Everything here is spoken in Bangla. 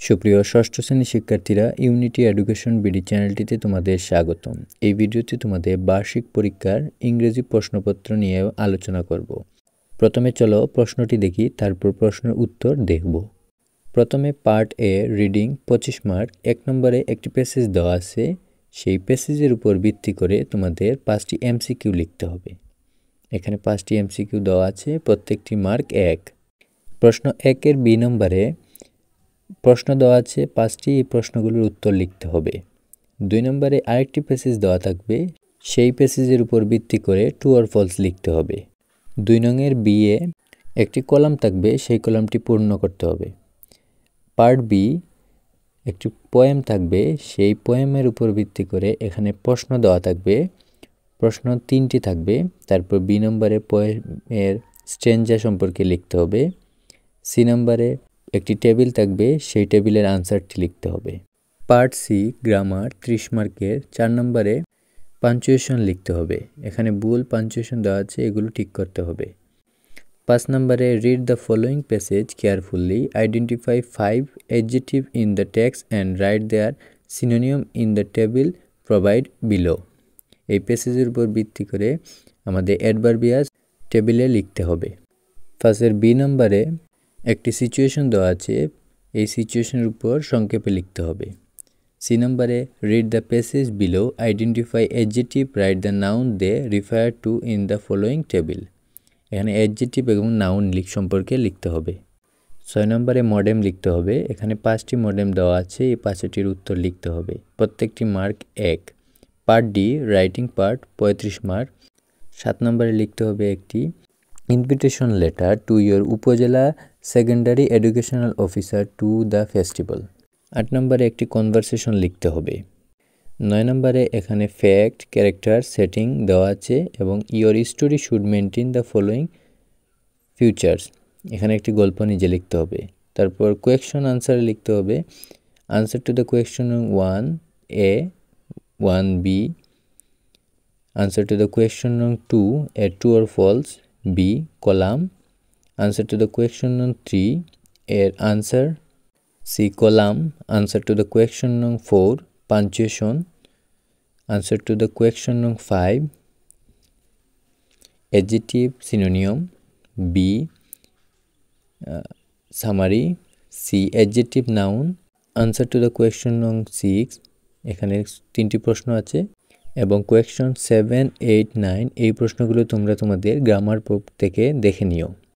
সুপ্রিয় ষষ্ঠ শ্রেণীর শিক্ষার্থীরা, ইউনিটি এডুকেশন বিডি চ্যানেলটিতে তোমাদের স্বাগতম। এই ভিডিওতে তোমাদের বার্ষিক পরীক্ষার ইংরেজি প্রশ্নপত্র নিয়ে আলোচনা করব। প্রথমে চলো প্রশ্নটি দেখি, তারপর প্রশ্নের উত্তর দেখব। প্রথমে পার্ট এ রিডিং 25 মার্ক। 1 নম্বরে একটি প্যাসেজ দেওয়া আছে, সেই প্যাসেজের উপর ভিত্তি করে তোমাদের 5টি এমসিকিউ লিখতে হবে। এখানে 5টি এমসিকিউ দেওয়া আছে, প্রত্যেকটি মার্ক 1। প্রশ্ন 1-এর বি নম্বরে প্রশ্ন দেওয়া আছে 5টি, এই প্রশ্নগুলোর উত্তর লিখতে হবে। 2 নম্বরে আরেকটি প্যাসেজ দেওয়া থাকবে, সেই প্যাসেজের উপর ভিত্তি করে ট্রু অর ফলস লিখতে হবে। 2 নংয়ের বি এ একটি কলাম থাকবে, সেই কলামটি পূর্ণ করতে হবে। পার্ট বি একটি পোয়েম থাকবে, সেই পোয়েমের উপর ভিত্তি করে এখানে প্রশ্ন দেওয়া থাকবে, প্রশ্ন 3টি থাকবে। তারপর বি নম্বরে পোয়েমের স্ট্রেঞ্জা সম্পর্কে লিখতে হবে। সি নম্বরে একটি টেবিল থাকবে, সেই টেবিলের আনসারটি লিখতে হবে। পার্ট সি গ্রামার 30 মার্কের। 4 নম্বরে পাঞ্চুয়েশন লিখতে হবে, এখানে ভুল পাঞ্চুয়েশন দেওয়া আছে, এগুলো ঠিক করতে হবে। 5 নম্বরে read the following passage carefully, identify 5 adjective in the text and write their synonym in the table provide below. এই প্যাসেজের উপর ভিত্তি করে আমাদের অ্যাডভার্বিয়াস টেবিলে লিখতে হবে। ফার্স্টের বি নম্বরে একটি সিচুয়েশন দেওয়া আছে, এই সিচুয়েশনের উপর সংক্ষেপে লিখতে হবে। সি নম্বরে read the passage below, identify adjective, write the noun they refer to in the following table. এখানে অ্যাডজেক্টিভ এবং নাউন সম্পর্কে লিখতে হবে। 6 নম্বরে মডেম লিখতে হবে, এখানে 5টি মডেম দেওয়া আছে, এই 5টির উত্তর লিখতে হবে। প্রত্যেকটি mark 1। Part D writing part 35 mark. 7 নম্বরে লিখতে হবে একটি ইনভিটেশন লেটার টু ইয়োর উপজেলা secondary educational officer to the festival. 8 নম্বরে একটি কনভারসেশন লিখতে হবে। 9 নম্বরে এখানে ফ্যাক্ট, ক্যারেক্টার, সেটিং দেওয়া আছে এবং your story should maintain the following futures. এখানে একটি গল্প নিজে লিখতে হবে। তারপর কোয়েকশন আনসার লিখতে হবে, answer to the question 1A 1B, answer to the question 2 A true or false, B column, answer to the question 3 এর answer, C column, answer to the question 4 punctuation, answer to the question 5 adjective synonym, B summary, C adjective noun, answer to the question 6। এখানে 3টি প্রশ্ন আছে এবং কোয়েকশন 7, 8, 9 এই প্রশ্নগুলো তোমরা তোমাদের গ্রামার বুক থেকে দেখে নিও।